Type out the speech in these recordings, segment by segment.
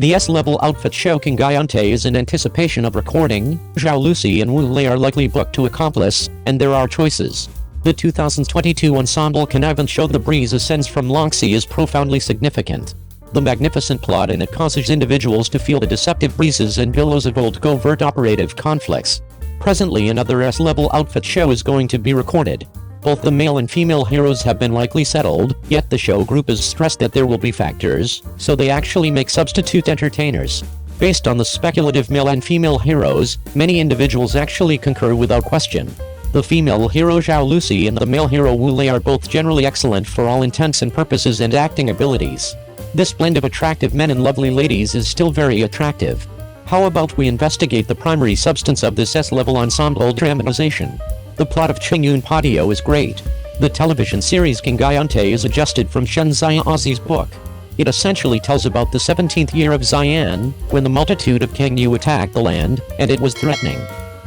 The S-level outfit show Kangayante is in anticipation of recording. Zhao, Lusi and Wu Lei are likely booked to accomplice, and there are choices. The 2022 ensemble connivance show The Breeze Ascends from Longxi is profoundly significant. The magnificent plot in it causes individuals to feel the deceptive breezes and billows of old covert operative conflicts. Presently another S-level outfit show is going to be recorded. Both the male and female heroes have been likely settled, yet the show group is stressed that there will be factors, so they actually make substitute entertainers. Based on the speculative male and female heroes, many individuals actually concur without question. The female hero Zhao, Lusi and the male hero Wu Lei are both generally excellent for all intents and purposes and acting abilities. This blend of attractive men and lovely ladies is still very attractive. How about we investigate the primary substance of this S-level ensemble dramatization? The plot of Chingyun Patio is great. The television series Kangayante is adjusted from Shen Xiaozi's book. It essentially tells about the 17th year of Xian, when the multitude of Kangyu attacked the land, and it was threatening.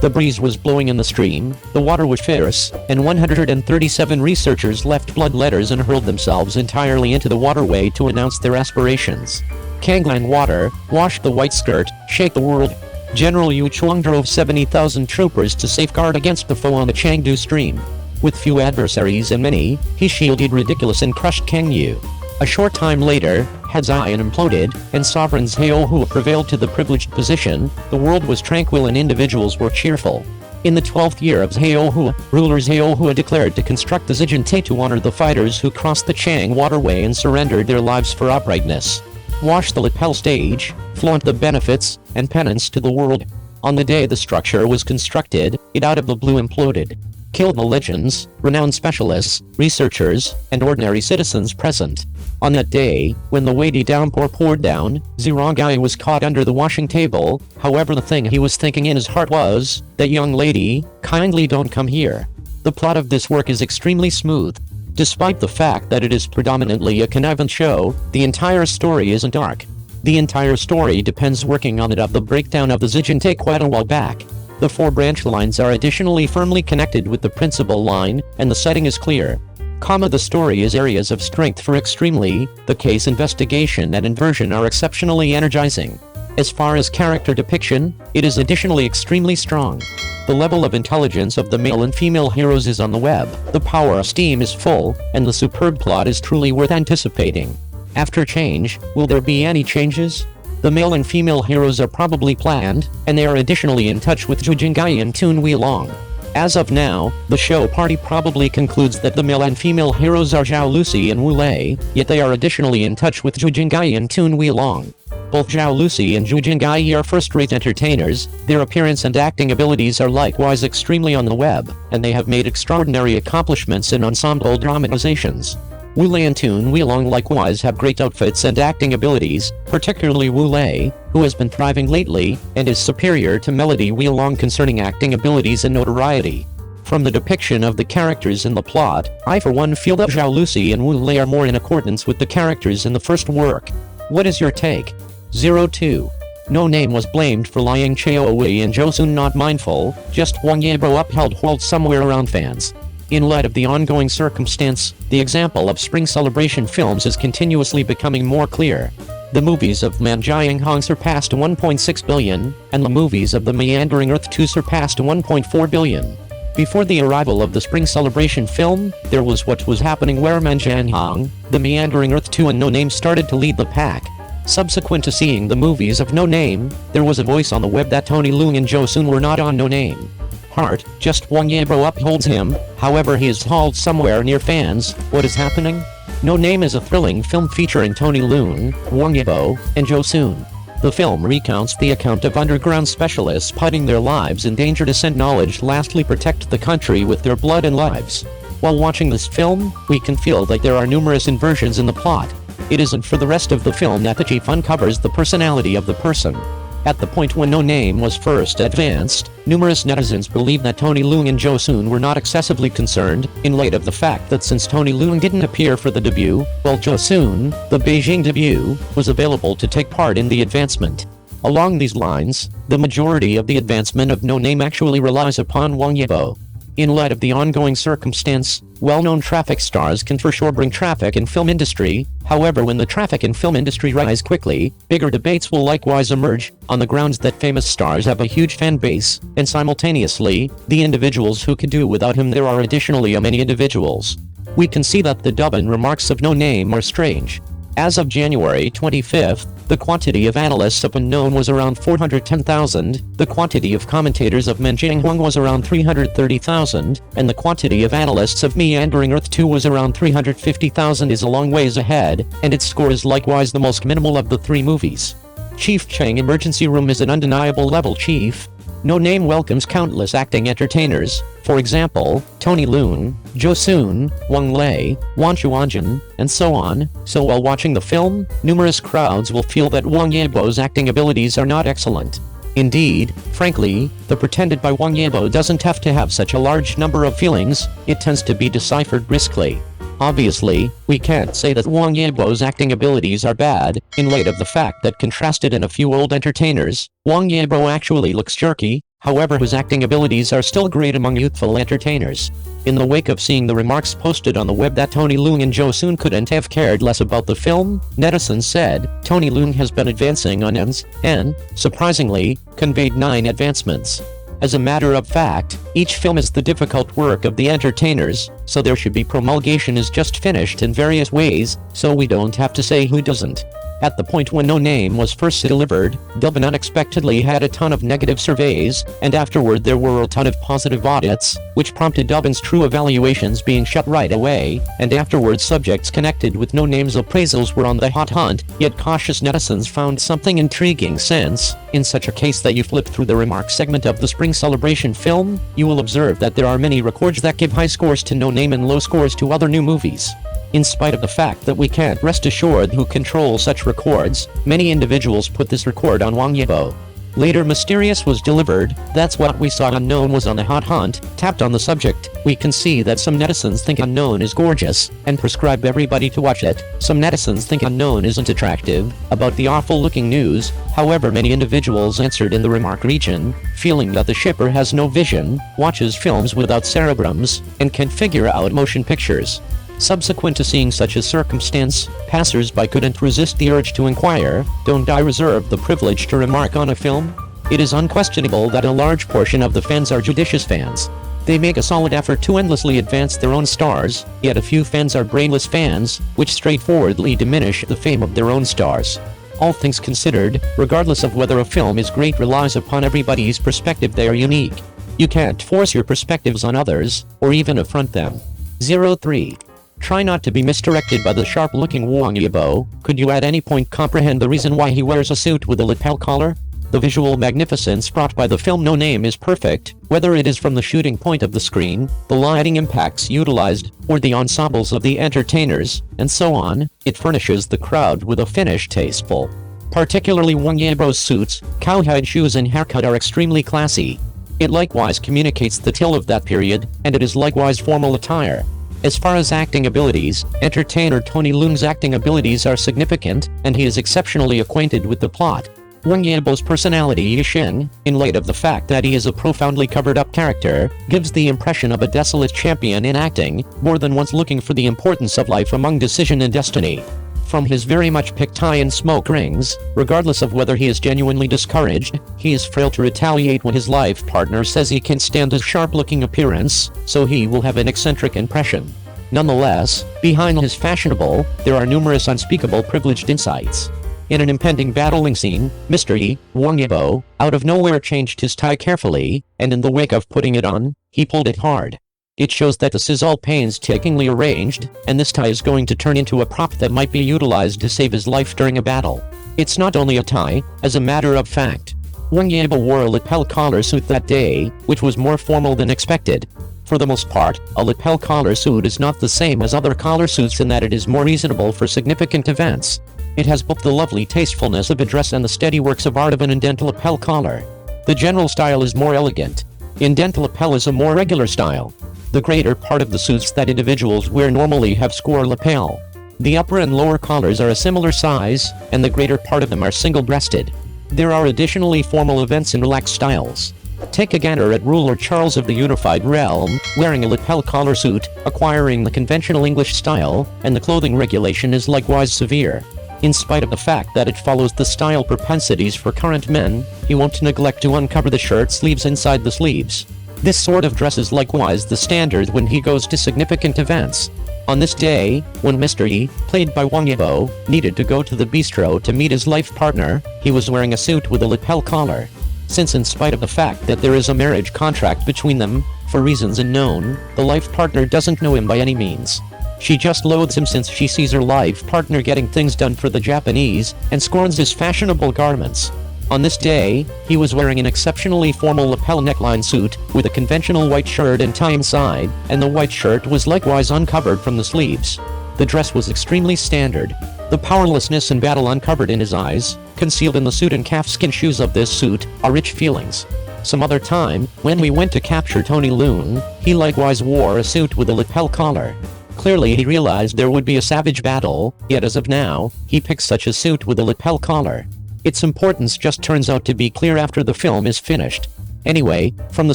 The breeze was blowing in the stream, the water was fierce, and 137 researchers left blood letters and hurled themselves entirely into the waterway to announce their aspirations. Kanglan water, wash the white skirt, shake the world. General Yu Chuang drove 70,000 troopers to safeguard against the foe on the Chengdu stream. With few adversaries and many, he shielded ridiculous and crushed Kangyu. A short time later, had Xian imploded, and sovereigns Heohua prevailed to the privileged position, the world was tranquil and individuals were cheerful. In the 12th year of Heohua, rulers Heohua declared to construct the Zijinte to honor the fighters who crossed the Chang waterway and surrendered their lives for uprightness. Wash the lapel stage, flaunt the benefits, and penance to the world. On the day the structure was constructed, it out of the blue imploded. Killed the legends, renowned specialists, researchers, and ordinary citizens present. On that day, when the weighty downpour poured down, Zirangai was caught under the washing table. However, the thing he was thinking in his heart was, "That young lady, kindly don't come here." The plot of this work is extremely smooth. Despite the fact that it is predominantly a connivance show, the entire story isn't dark. The entire story depends working on it of the breakdown of the Zijinte quite a while back. The four branch lines are additionally firmly connected with the principal line, and the setting is clear. The story is areas of strength for extremely, the case investigation and inversion are exceptionally energizing. As far as character depiction, it is additionally extremely strong. The level of intelligence of the male and female heroes is on the web, the power of steam is full, and the superb plot is truly worth anticipating. After change, will there be any changes? The male and female heroes are probably planned, and they are additionally in touch with Zhu Jinggai and Tun Weilong. As of now, the show party probably concludes that the male and female heroes are Zhao, Lusi and Wu Lei, yet they are additionally in touch with Zhu Jinggai and Tun Weilong. Both Zhao, Lusi and Zhu Jinggai are first-rate entertainers, their appearance and acting abilities are likewise extremely on the web, and they have made extraordinary accomplishments in ensemble dramatizations. Wu Lei and Tun Weilong likewise have great outfits and acting abilities, particularly Wu Lei, who has been thriving lately, and is superior to Melody Weilong concerning acting abilities and notoriety. From the depiction of the characters in the plot, I for one feel that Zhao, Lusi and Wu Lei are more in accordance with the characters in the first work. What is your take? 02. No Name was blamed for lying. Cheowei and Josun not mindful, just Wang Yibo upheld hold somewhere around fans. In light of the ongoing circumstance, the example of spring celebration films is continuously becoming more clear. The movies of Man Jiang Hong surpassed 1.6 billion, and the movies of The Meandering Earth 2 surpassed 1.4 billion. Before the arrival of the spring celebration film, there was what was happening where Man Jiang Hong, The Meandering Earth 2 and No Name started to lead the pack. Subsequent to seeing the movies of No Name, there was a voice on the web that Tony Leung and Josun were not on No Name. Heart, just Wang Yibo upholds him, however he is hauled somewhere near fans. What is happening? No Name is a thrilling film featuring Tony Leung, Wang Yibo, and Josun. The film recounts the account of underground specialists putting their lives in danger to send knowledge lastly protect the country with their blood and lives. While watching this film, we can feel that there are numerous inversions in the plot. It isn't for the rest of the film that the chief uncovers the personality of the person. At the point when No Name was first advanced, numerous netizens believed that Tony Leung and Josun were not excessively concerned, in light of the fact that since Tony Leung didn't appear for the debut, while Josun, the Beijing debut, was available to take part in the advancement. Along these lines, the majority of the advancement of No Name actually relies upon Wang Yibo. In light of the ongoing circumstance, well-known traffic stars can for sure bring traffic in film industry. However, when the traffic in film industry rise quickly, bigger debates will likewise emerge, on the grounds that famous stars have a huge fan base, and simultaneously, the individuals who could do without him. There are additionally many individuals. We can see that the dub and remarks of No Name are strange. As of January 25th, the quantity of analysts of Unknown was around 410,000, the quantity of commentators of Menjing Huang was around 330,000, and the quantity of analysts of Meandering Earth 2 was around 350,000 is a long ways ahead, and its score is likewise the most minimal of the three movies. Chief Chang Emergency Room is an undeniable level chief. No Name welcomes countless acting entertainers, for example, Tony Leung, Jo Soon, Wang Lei, Wan Chuanjun, and so on, so while watching the film, numerous crowds will feel that Wang Yibo's acting abilities are not excellent. Indeed, frankly, the pretended by Wang Yibo doesn't have to have such a large number of feelings, it tends to be deciphered briskly. Obviously, we can't say that Wang Yibo's acting abilities are bad, in light of the fact that contrasted in a few old entertainers, Wang Yibo actually looks jerky. However, his acting abilities are still great among youthful entertainers. In the wake of seeing the remarks posted on the web that Tony Leung and Jo Soon couldn't have cared less about the film, netizens said, Tony Leung has been advancing on ends, and, surprisingly, conveyed 9 advancements. As a matter of fact, each film is the difficult work of the entertainers, so there should be promulgation is just finished in various ways, so we don't have to say who doesn't. At the point when No Name was first delivered, Dubbin unexpectedly had a ton of negative surveys, and afterward there were a ton of positive audits, which prompted Dubbin's true evaluations being shut right away, and afterwards subjects connected with No Name's appraisals were on the hot hunt, yet cautious netizens found something intriguing since, in such a case that you flip through the remarks segment of the Spring Celebration film, you will observe that there are many records that give high scores to No Name and low scores to other new movies. In spite of the fact that we can't rest assured who controls such records, many individuals put this record on Wang Yibo. Later Mysterious was delivered, that's what we saw. Unknown was on the hot hunt. Tapped on the subject, we can see that some netizens think Unknown is gorgeous, and prescribe everybody to watch it. Some netizens think Unknown isn't attractive, about the awful looking news. However, many individuals answered in the remark region, feeling that the shipper has no vision, watches films without cerebrums, and can figure out motion pictures. Subsequent to seeing such a circumstance, passers-by couldn't resist the urge to inquire, don't I reserve the privilege to remark on a film? It is unquestionable that a large portion of the fans are judicious fans. They make a solid effort to endlessly advance their own stars, yet a few fans are brainless fans, which straightforwardly diminish the fame of their own stars. All things considered, regardless of whether a film is great relies upon everybody's perspective. They are unique. You can't force your perspectives on others, or even affront them. 03. Try not to be misdirected by the sharp-looking Wang Yibo. Could you at any point comprehend the reason why he wears a suit with a lapel collar? The visual magnificence brought by the film No Name is perfect, whether it is from the shooting point of the screen, the lighting impacts utilized, or the ensembles of the entertainers, and so on. It furnishes the crowd with a finish tasteful. Particularly Wang Yibo's suits, cowhide shoes and haircut are extremely classy. It likewise communicates the till of that period, and it is likewise formal attire. As far as acting abilities, entertainer Tony Leung's acting abilities are significant, and he is exceptionally acquainted with the plot. Wang Yibo's personality, Yixing, in light of the fact that he is a profoundly covered-up character, gives the impression of a desolate champion in acting, more than once looking for the importance of life among decision and destiny. From his very much picked tie and smoke rings, regardless of whether he is genuinely discouraged, he is frail to retaliate when his life partner says he can't stand his sharp-looking appearance, so he will have an eccentric impression. Nonetheless, behind his fashionable, there are numerous unspeakable privileged insights. In an impending battling scene, Mr. Wang Yibo, out of nowhere changed his tie carefully, and in the wake of putting it on, he pulled it hard. It shows that this is all painstakingly arranged, and this tie is going to turn into a prop that might be utilized to save his life during a battle. It's not only a tie, as a matter of fact. Wang Yibo wore a lapel collar suit that day, which was more formal than expected. For the most part, a lapel collar suit is not the same as other collar suits in that it is more reasonable for significant events. It has both the lovely tastefulness of a dress and the steady works of art of an indental lapel collar. The general style is more elegant. Indental lapel is a more regular style. The greater part of the suits that individuals wear normally have score lapel. The upper and lower collars are a similar size, and the greater part of them are single-breasted. There are additionally formal events and relaxed styles. Take a gander at ruler Charles of the Unified Realm, wearing a lapel collar suit, acquiring the conventional English style, and the clothing regulation is likewise severe. In spite of the fact that it follows the style propensities for current men, he won't neglect to uncover the shirt sleeves inside the sleeves. This sort of dress is likewise the standard when he goes to significant events. On this day, when Mr. E, played by Wang Yibo, needed to go to the bistro to meet his life partner, he was wearing a suit with a lapel collar. Since in spite of the fact that there is a marriage contract between them, for reasons unknown, the life partner doesn't know him by any means. She just loathes him since she sees her life partner getting things done for the Japanese, and scorns his fashionable garments. On this day, he was wearing an exceptionally formal lapel neckline suit, with a conventional white shirt and tie inside, and the white shirt was likewise uncovered from the sleeves. The dress was extremely standard. The powerlessness and battle uncovered in his eyes, concealed in the suit and calfskin shoes of this suit, are rich feelings. Some other time, when we went to capture Tony Loon, he likewise wore a suit with a lapel collar. Clearly he realized there would be a savage battle, yet as of now, he picked such a suit with a lapel collar. Its importance just turns out to be clear after the film is finished. Anyway, from the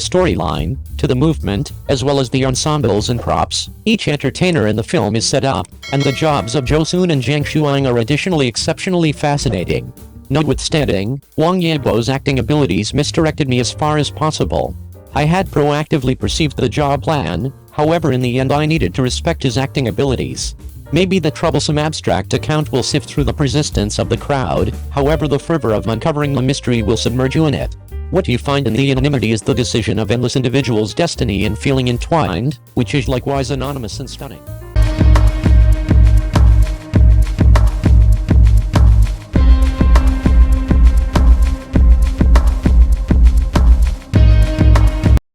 storyline, to the movement, as well as the ensembles and props, each entertainer in the film is set up, and the jobs of Jo Soon and Zhang Shuang are additionally exceptionally fascinating. Notwithstanding, Wang Yibo's acting abilities misdirected me as far as possible. I had proactively perceived the job plan, however in the end I needed to respect his acting abilities. Maybe the troublesome abstract account will sift through the persistence of the crowd, however the fervor of uncovering the mystery will submerge you in it. What you find in the anonymity is the decision of endless individuals' destiny and feeling entwined, which is likewise anonymous and stunning.